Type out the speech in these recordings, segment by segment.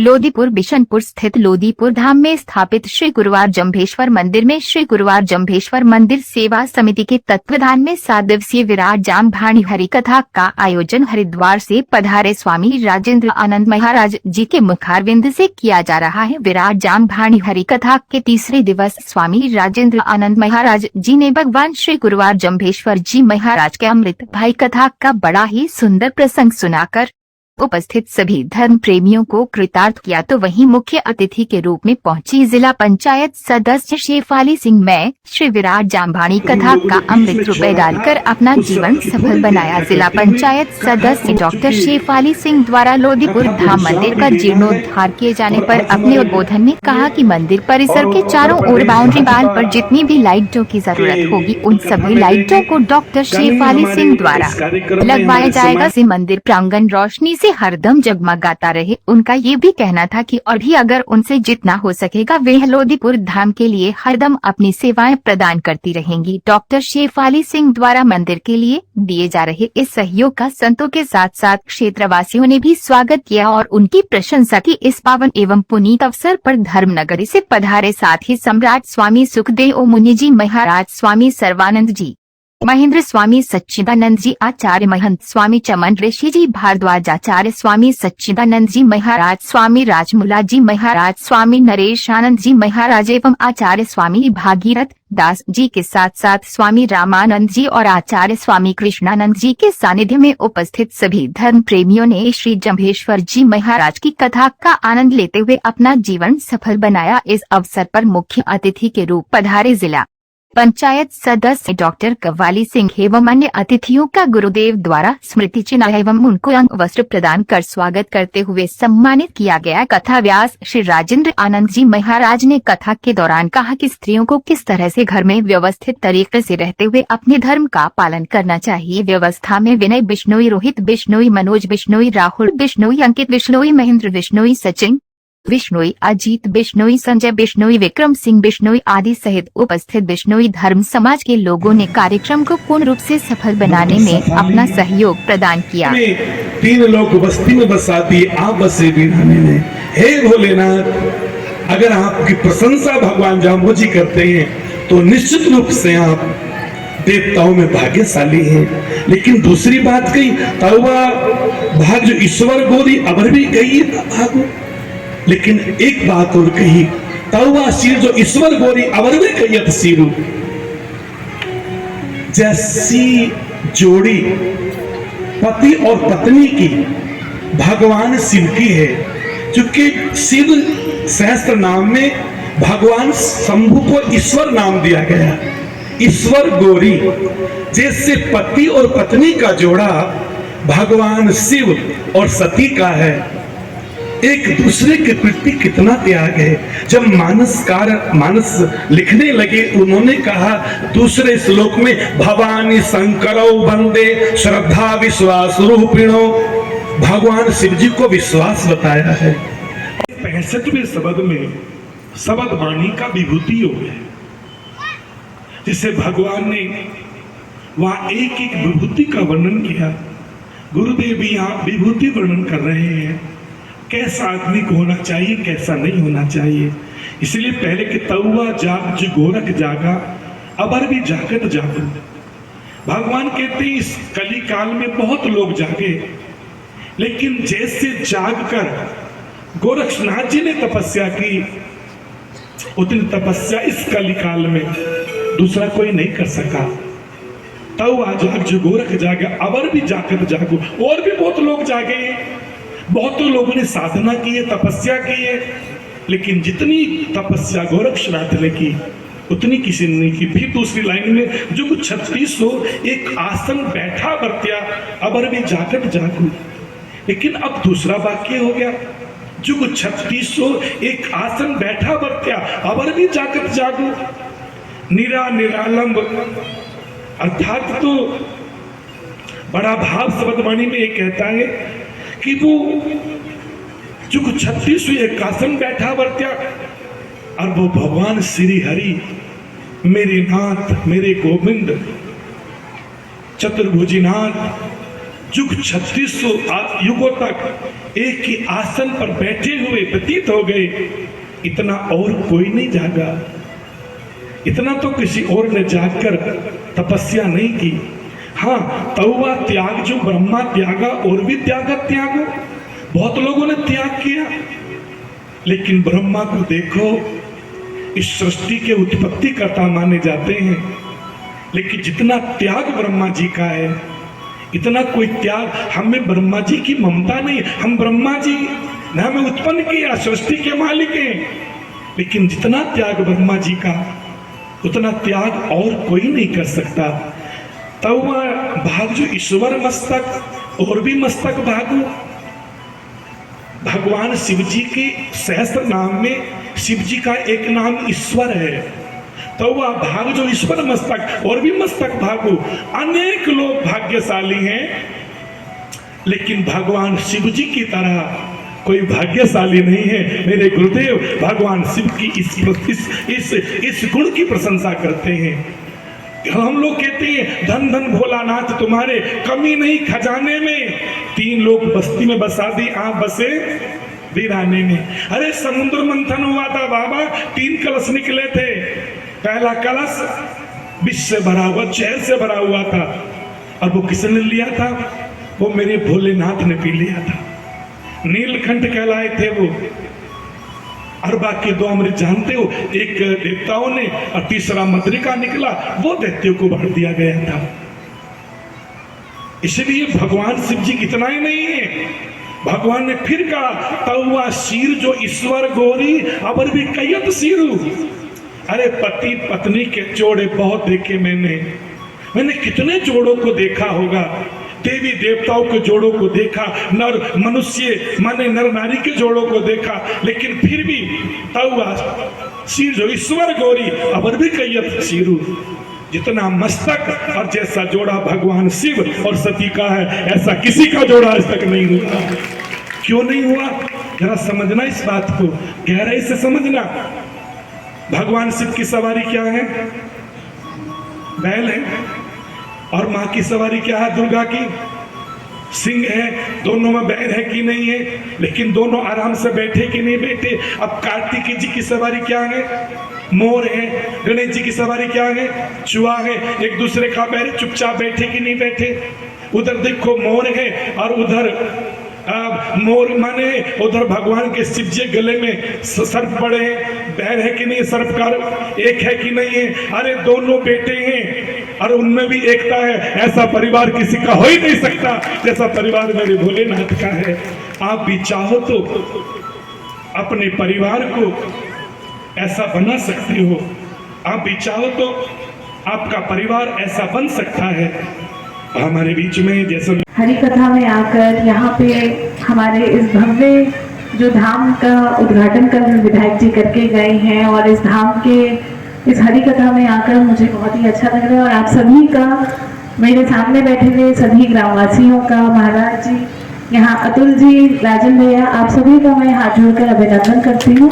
लोदीपुर बिशनपुर स्थित लोदीपुर धाम में स्थापित श्री गुरुवार जम्भेश्वर मंदिर में श्री गुरुवार जम्भेश्वर मंदिर सेवा समिति के तत्वाधान में 7 दिवसीय विराट जामभाणी हरि कथा का आयोजन हरिद्वार से पधारे स्वामी राजेंद्र आनंद महाराज जी के मुखारविंद से किया जा रहा है। विराट जामभाणी हरि कथा के तीसरे दिवस स्वामी राजेंद्र आनंद महाराज जी ने भगवान श्री गुरुवार जम्भेश्वर जी महाराज के अमृत भाई कथा का बड़ा ही सुंदर प्रसंग सुनाकर उपस्थित सभी धर्म प्रेमियों को कृतार्थ किया। तो वहीं मुख्य अतिथि के रूप में पहुंची जिला पंचायत सदस्य शेफाली सिंह में श्री विराट जामभाणी कथा का अमृत रुपए डालकर अपना जीवन सफल बनाया। जिला पंचायत सदस्य डॉक्टर शेफाली सिंह द्वारा लोदीपुर धाम मंदिर का जीर्णोद्धार किए जाने पर अपने उद्बोधन में कहा कि मंदिर परिसर के चारों ओर बाउंड्री वाल पर जितनी भी लाइटों की जरूरत होगी उन सभी लाइटों को डॉक्टर शेफाली सिंह द्वारा लगवाया जाएगा। से मंदिर प्रांगण रोशनी हरदम जगमगाता रहे। उनका ये भी कहना था कि और भी अगर उनसे जितना हो सकेगा वे लोदीपुर धाम के लिए हरदम अपनी सेवाएं प्रदान करती रहेंगी। डॉक्टर शेफाली सिंह द्वारा मंदिर के लिए दिए जा रहे इस सहयोग का संतों के साथ साथ क्षेत्रवासियों ने भी स्वागत किया और उनकी प्रशंसा की। इस पावन एवं पुनीत अवसर पर धर्मनगरी से पधारे साथ ही सम्राट स्वामी सुखदेव मुनि जी महाराज, स्वामी सर्वानंद जी, महेंद्र स्वामी सच्चिदानंद जी, आचार्य महंत स्वामी चमन ऋषि जी भारद्वाज, आचार्य स्वामी सच्चिदानंद जी महाराज, स्वामी राजमूला जी महाराज, स्वामी नरेश आनंद जी महाराज एवं आचार्य स्वामी भागीरथ दास जी के साथ साथ स्वामी रामानंद जी और आचार्य स्वामी कृष्णानंद जी के सानिध्य में उपस्थित सभी धर्म प्रेमियों ने श्री जम्भेश्वर जी महाराज की कथा का आनंद लेते हुए अपना जीवन सफल बनाया। इस अवसर पर मुख्य अतिथि के रूप पधारे जिला पंचायत सदस्य डॉक्टर कव्वाली सिंह एवं अन्य अतिथियों का गुरुदेव द्वारा स्मृति चिन्ह एवं उनको अंग वस्त्र प्रदान कर स्वागत करते हुए सम्मानित किया गया। कथा व्यास श्री राजेंद्र आनंद जी महाराज ने कथा के दौरान कहा कि स्त्रियों को किस तरह से घर में व्यवस्थित तरीके से रहते हुए अपने धर्म का पालन करना चाहिए। व्यवस्था में विनय बिश्नोई, रोहित बिश्नोई, मनोज बिश्नोई, राहुल बिश्नोई, अंकित बिश्नोई, महेंद्र बिश्नोई, सचिन बिश्नोई, अजीत बिश्नोई, संजय बिश्नोई, विक्रम सिंह बिश्नोई आदि सहित उपस्थित बिश्नोई धर्म समाज के लोगों ने कार्यक्रम को पूर्ण रूप से सफल बनाने में अपना सहयोग प्रदान किया। 3 लोग बस्ती में बसा दिए, आप बसे बिराने में। हे भोलेनाथ, अगर आपकी प्रशंसा भगवान जाम्बो जी करते हैं तो निश्चित रूप से आप देवताओं में भाग्यशाली हैं। लेकिन दूसरी बात कही तौबा भाग जो ईश्वर गोरी अबर भी कही भागो, लेकिन एक बात और कही तौबा सिर जो ईश्वर गोरी अवर में कहियत सिरू। जैसी जोड़ी पति और पत्नी की भगवान शिव की है, क्योंकि शिव सहस्त्र नाम में भगवान शंभु को ईश्वर नाम दिया गया। ईश्वर गौरी, जैसे पति और पत्नी का जोड़ा भगवान शिव और सती का है। एक दूसरे के प्रति कितना त्याग है। जब मानस लिखने लगे उन्होंने कहा दूसरे श्लोक में भवानी शंकरो वंदे श्रद्धा विश्वास रूपिणो, भगवान शिव जी को विश्वास बताया है। 65वें शब्द में शब्द वाणी का विभूति योग है, जिसे भगवान ने वहां एक एक विभूति का वर्णन किया। गुरुदेव भी यहाँ विभूति वर्णन कर रहे हैं, कैसा आदमी को होना चाहिए, कैसा नहीं होना चाहिए। इसलिए पहले के तौबा जाग जो गोरख जागा अबर भी जागत जागो। भगवान कहते हैं इस कली काल में बहुत लोग जागे, लेकिन जैसे जागकर गोरक्षनाथ जी ने तपस्या की उतनी तपस्या इस कली काल में दूसरा कोई नहीं कर सका। तौबा जाग जो गोरख जागा अबर भी जागत जागो। और भी बहुत लोग जागे, बहुत लोगों ने साधना की है, तपस्या की है, लेकिन जितनी तपस्या गोरक्षनाथ ने की उतनी किसी ने नहीं की। फिर दूसरी लाइन में जो 3600 एक आसन बैठा बरत्या अबर भी जागत जागू। लेकिन अब दूसरा वाक्य हो गया, जो 3600 एक आसन बैठा बरत्या अबर भी जागत जागू। निरालंब अर्थात तो बड़ा भाव शब्दवाणी में ये कहता है कि वो जो 36 एक आसन बैठा बरत्या और वो भगवान श्री हरि मेरे नाथ, मेरे गोविंद, चतुर्भुजी नाथ, युग 3600 युगों तक एक ही आसन पर बैठे हुए प्रतीत हो गए, इतना और कोई नहीं जागा, इतना तो किसी और ने जागकर तपस्या नहीं की। हाँ, तौवा त्याग जो ब्रह्मा त्यागा और भी त्यागो, बहुत लोगों ने त्याग किया, लेकिन ब्रह्मा को देखो, इस सृष्टि के उत्पत्ति कर्ता माने जाते हैं, लेकिन जितना त्याग ब्रह्मा जी का है, इतना कोई त्याग हमें ब्रह्मा जी की ममता नहीं। हम ब्रह्मा जी ने हमें उत्पन्न किया, सृष्टि के मालिक हैं, लेकिन जितना त्याग ब्रह्मा जी का, उतना त्याग और कोई नहीं कर सकता। तब वह भाग जो ईश्वर मस्तक और भी मस्तक भागो, भगवान शिव जी के सहस्त्र नाम में शिव जी का एक नाम ईश्वर है, तो वह भाग जो ईश्वर मस्तक और भी मस्तक भागो। अनेक लोग भाग्यशाली हैं, लेकिन भगवान शिव जी की तरह कोई भाग्यशाली नहीं है। मेरे गुरुदेव भगवान शिव की इस गुण की प्रशंसा करते हैं। हम लोग कहते हैं धन धन भोलानाथ तुम्हारे, कमी नहीं खजाने में। 3 लोग बस्ती में बसा दी, आप बसे वीराने में। अरे समुद्र मंथन हुआ था बाबा, 3 कलश निकले थे। पहला कलश विष से भरा हुआ, जहर से भरा हुआ था, और वो किसने लिया था? वो मेरे भोलेनाथ ने पी लिया था। नीलकंठ कहलाए थे वो। और बाकी 2 अमृत जानते हो, एक देवताओं ने और तीसरा मद्रिका निकला, वो दैत्यों को बांट दिया गया था। इसलिए भगवान शिव जी इतना ही नहीं है, भगवान ने फिर कहा तौवा शीर जो ईश्वर गोरी अबर भी कैयत शीरू। अरे पति पत्नी के जोड़े बहुत देखे मैंने कितने जोड़ों को देखा होगा, देवी देवताओं के जोड़ों को देखा, नर मनुष्य माने नर नारी के जोड़ों को देखा, लेकिन फिर भी तौवा शीर जो ईश्वर गौरी अबर भी कैयत शीरू। जितना मस्तक और जैसा जोड़ा भगवान शिव और सती का है, ऐसा किसी का जोड़ा आज तक नहीं हुआ। क्यों नहीं हुआ? जरा समझना इस बात को, गहराई से समझना। भगवान शिव की सवारी क्या है? बैल है। और माँ की सवारी क्या है? दुर्गा की सिंह है। दोनों में बैर है कि नहीं है? लेकिन दोनों आराम से बैठे कि नहीं बैठे? अब कार्तिक जी की सवारी क्या है? मोर है। गणेश जी की सवारी क्या है? चूहा है। एक दूसरे का बैर, चुपचाप बैठे कि नहीं बैठे? उधर देखो मोर है, और उधर मोर माने उधर भगवान के शिव जी गले में सर्प पड़े हैं। बैर है कि नहीं? सर्प का एक है कि नहीं है? अरे दोनों बेटे हैं और उनमें भी एकता है। ऐसा परिवार किसी का हो ही नहीं सकता जैसा परिवार मेरे भोलेनाथ का है। आप भी चाहो तो अपने परिवार को ऐसा बना सकते हो, आप भी चाहो तो आपका परिवार ऐसा बन सकता है। हमारे बीच में जैसे हरि कथा में आकर यहाँ पे हमारे इस भव्य जो धाम का उद्घाटन कल विधायक जी करके गए हैं, और इस धाम के इस हरि कथा में आकर मुझे बहुत ही अच्छा लग रहा है। और आप सभी का, मेरे सामने बैठे हुए सभी ग्रामवासियों का, महाराज जी, यहाँ अतुल जी, राजन भैया, आप सभी का मैं हाथ जोड़कर अभिनंदन करती हूँ।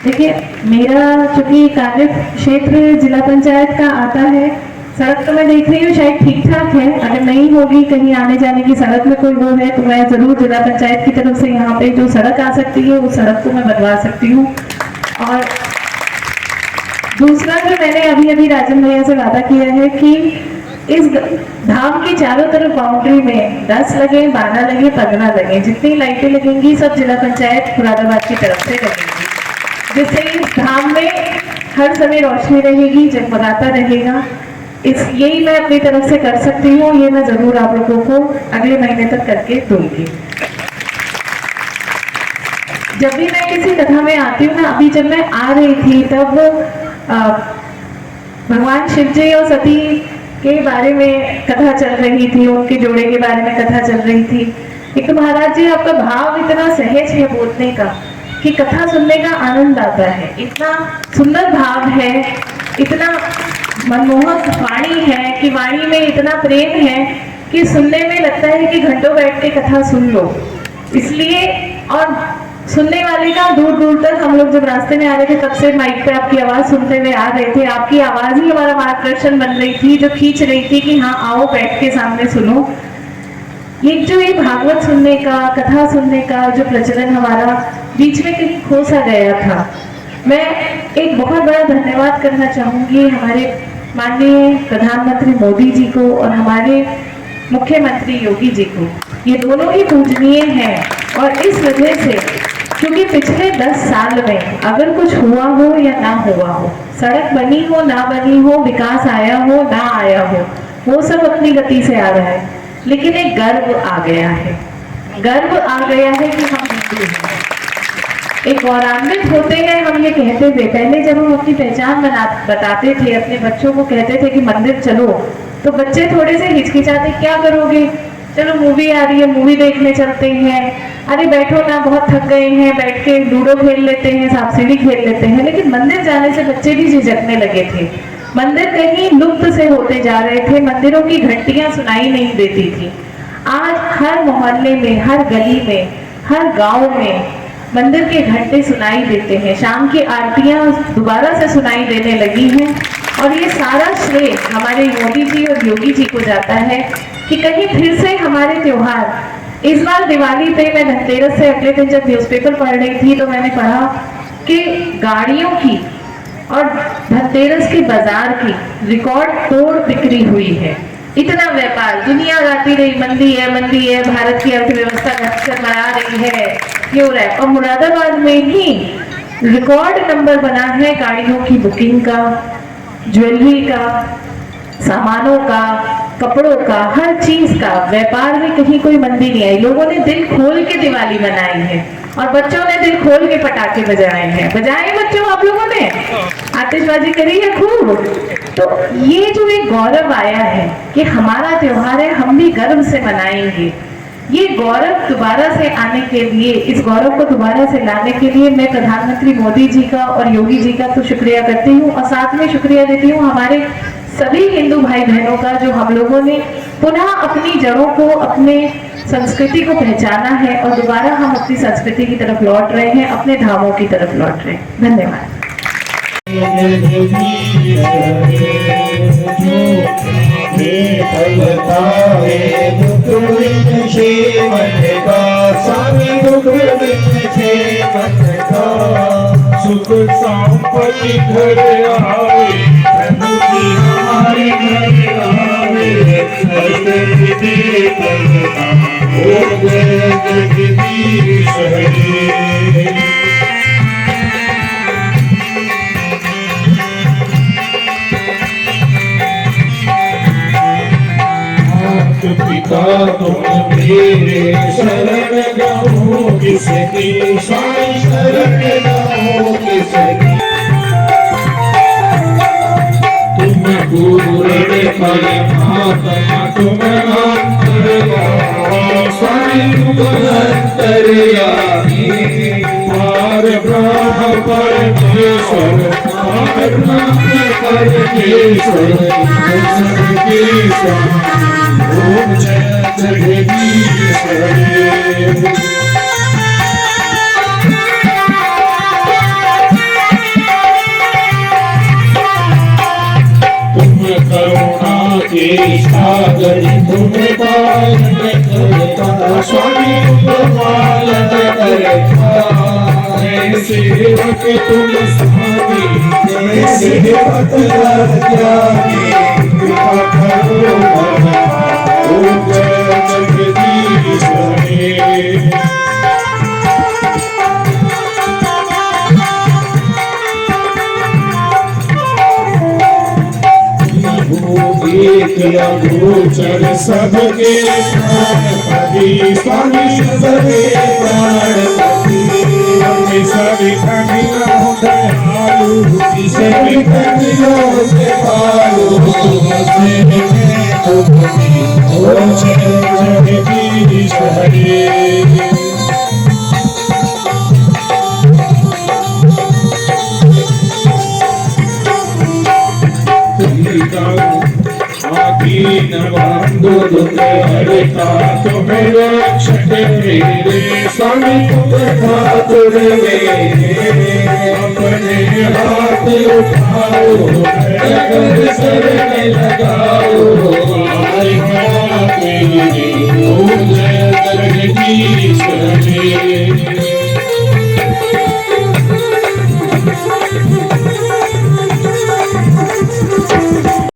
देखिए, मेरा चूंकि कार्य क्षेत्र जिला पंचायत का आता है, सड़क तो मैं देख रही हूँ शायद ठीक ठाक है। अगर नहीं होगी, कहीं आने जाने की सड़क में कोई वो है, तो मैं जरूर जिला पंचायत की तरफ से यहाँ पे जो सड़क आ सकती है उस सड़क को मैं बनवा सकती हूँ। और दूसरा, जो मैंने अभी राजन भैया से वादा किया है कि इस धाम के चारों तरफ बाउंड्री में 10 लगे, 12 लगे, 15 लगे, जितनी लाइटें लगेंगी सब जिला पंचायत मुरादाबाद की तरफ से लगेंगी, जिससे इस धाम में हर समय रोशनी रहेगी, जगमगाता रहेगा। यही मैं अपनी तरफ से कर सकती हूँ, ये मैं जरूर आप लोगों को अगले महीने तक करके दूंगी। जब भी मैं किसी कथा में आती हूँ ना, अभी जब मैं आ रही थी तब भगवान शिव जी और सती के बारे में कथा चल रही थी, उनके जोड़े के बारे में कथा चल रही थी। एक तो महाराज जी, आपका भाव इतना सहज है बोलने का कि कथा सुनने का आनंद आता है। इतना सुंदर भाव है, इतना मनमोहक वाणी है कि वाणी में इतना प्रेम है कि सुनने में लगता है कि घंटों बैठ के कथा सुन लो। इसलिए, और सुनने वाले का दूर दूर तक, हम लोग जब रास्ते में आ रहे थे तब से माइक पे आपकी आवाज सुनते हुए आ रहे थे। आपकी आवाज ही हमारा मार्गदर्शन बन रही थी, जो खींच रही थी कि हाँ आओ बैठ के सामने सुनो। ये भागवत सुनने का, कथा सुनने का जो प्रचलन हमारा बीच में कहीं खो सा गया था। मैं एक बहुत बड़ा धन्यवाद करना चाहूंगी हमारे माननीय प्रधानमंत्री मोदी जी को और हमारे मुख्यमंत्री योगी जी को। ये दोनों ही पूजनीय हैं और इस वजह से, क्योंकि पिछले 10 साल में अगर कुछ हुआ हो या ना हुआ हो, सड़क बनी हो ना बनी हो, विकास आया हो ना आया हो, वो सब अपनी गति से आ रहा है, लेकिन एक गर्व आ गया है। गर्व आ गया है कि हम हिंदू हैं। एक गौरवान्वित होते हैं। हम ये कहते थे पहले, जब हम अपनी पहचान बताते थे, अपने बच्चों को कहते थे कि मंदिर चलो, तो बच्चे थोड़े से हिचकिचाते, क्या करोगे, चलो मूवी आ रही है, मूवी देखने चलते हैं, अरे बैठो ना, बहुत थक गए हैं, बैठ के लूडो खेल लेते हैं, सांप सीढ़ी खेल लेते हैं। लेकिन मंदिर जाने से बच्चे भी झिझकने लगे थे। मंदिर कहीं लुप्त से होते जा रहे थे, मंदिरों की घंटियां सुनाई नहीं देती थी। आज हर मोहल्ले में, हर गली में, हर गांव में मंदिर के घंटे सुनाई देते हैं। शाम की आरतियां दोबारा से सुनाई देने लगी हैं और ये सारा श्रेय हमारे मोदी जी और योगी जी को जाता है कि कहीं फिर से हमारे त्योहार, इस बार दिवाली पे मैं धनतेरस से अगले दिन जब न्यूज़पेपर पढ़ रही थी तो मैंने पढ़ा कि गाड़ियों की और धनतेरस के बाजार की रिकॉर्ड तोड़ बिक्री हुई है। इतना व्यापार, दुनिया गाती रही मंदी है, भारत की अर्थव्यवस्था नक्सर बना रही है, क्यों रहा है। और मुरादाबाद में ही रिकॉर्ड नंबर बना है गाड़ियों की बुकिंग का, ज्वेलरी का, सामानों का, कपड़ों का, हर चीज का व्यापार में कहीं कोई मंदी नहीं आई। लोगों ने दिल खोल के दिवाली मनाई है और बच्चों ने दिल खोल के पटाखे बजाए हैं। बजाए बच्चों आप लोगों ने, आतिशबाजी करी है खूब। तो ये जो एक गौरव आया है कि हमारा त्योहार है, हम भी गर्व से मनाएंगे, ये गौरव दोबारा से आने के लिए, इस गौरव को दोबारा से लाने के लिए मैं प्रधानमंत्री मोदी जी का और योगी जी का तो शुक्रिया करती हूँ और साथ में शुक्रिया देती हूँ हमारे सभी हिंदू भाई बहनों का, जो हम लोगों ने पुनः अपनी जड़ों को, अपने संस्कृति को पहचाना है और दोबारा हम अपनी संस्कृति की तरफ लौट रहे हैं, अपने धामों की तरफ लौट रहे हैं। धन्यवाद। सुख संपत्ति घर आवे, हमारे घर आवे, जगदीश हरे। पिता तुम मेरे शरण गाओ किसकी, साईं शरण गाओ किसकी। तुम पूर्ण परमात्मा तुम अंतर्यामी, स्वामी तुम अंतर्यामी। पार ब्रह्म परमेश्वर, पार ब्रह्म परमेश्वर, सर्वेश्वर। ओम जय जगदीश हरे। तुम करुणा के सागर, तुम पालन करता, स्वामी तुम पालन करता। सेवक तुम स्वामी, सेवक त्यागी, कृपा करो भगवान। ओम जय जगदीश हरे। किया गोचर सबके प्राणपति, स्वामी सबके प्राणपति। हमें सभी कन्या दयालु, सभी कन्या दयालु। ओम जय जगदीश हरे। आकी नवा दूध का तुम्हें रक्षक मेरे स्वामी तुम ठाकुर मेरे अपने हाथ उठाओ अगर सर